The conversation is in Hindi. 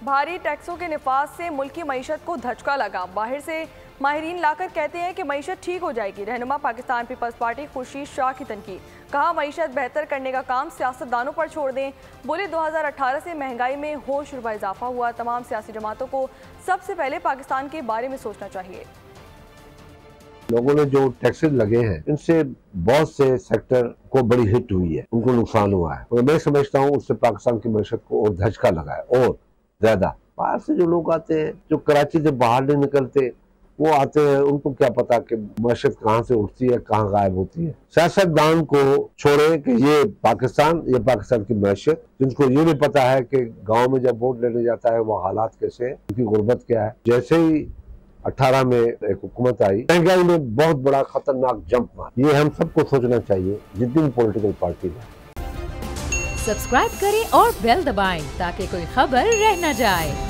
भारी टैक्सों के निफाज से मुल्क की मईशत को धचका लगा। बाहर से माहिरीन लाकर कहते हैं कि मईशत ठीक हो जाएगी। रहनुमा पाकिस्तान पीपल्स पार्टी खुर्शीद शाह की तनकीद, कहा मईशत बेहतर करने का काम सियासतदानों पर छोड़ दें। बोले 2018 से महंगाई में होश रुपा इजाफा हुआ। तमाम सियासी जमातों को सबसे पहले पाकिस्तान के बारे में सोचना चाहिए। लोगों ने जो टैक्सेस लगे हैं इनसे बहुत से सेक्टर को बड़ी हिट हुई है, उनको नुकसान हुआ है और मैं समझता हूँ उससे पाकिस्तान की मैशत को और धचका लगा है। और ज्यादा बाहर से जो लोग आते हैं, जो कराची से बाहर नहीं निकलते, वो आते हैं, उनको क्या पता कि मैशत कहाँ से उठती है, कहाँ गायब होती है। सियासतदान को छोड़े कि ये पाकिस्तान की मैशत, जिनको ये नहीं पता है कि गाँव में जब वोट लेने जाता है वो हालात कैसे है, उनकी गुर्बत क्या है। जैसे ही 18 में एक हुकूमत आई, महंगाई में बहुत बड़ा खतरनाक जंप मारा। ये हम सबको सोचना चाहिए, जितनी भी पॉलिटिकल पार्टी है। सब्सक्राइब करें और बेल दबाएं ताकि कोई खबर रह न जाए।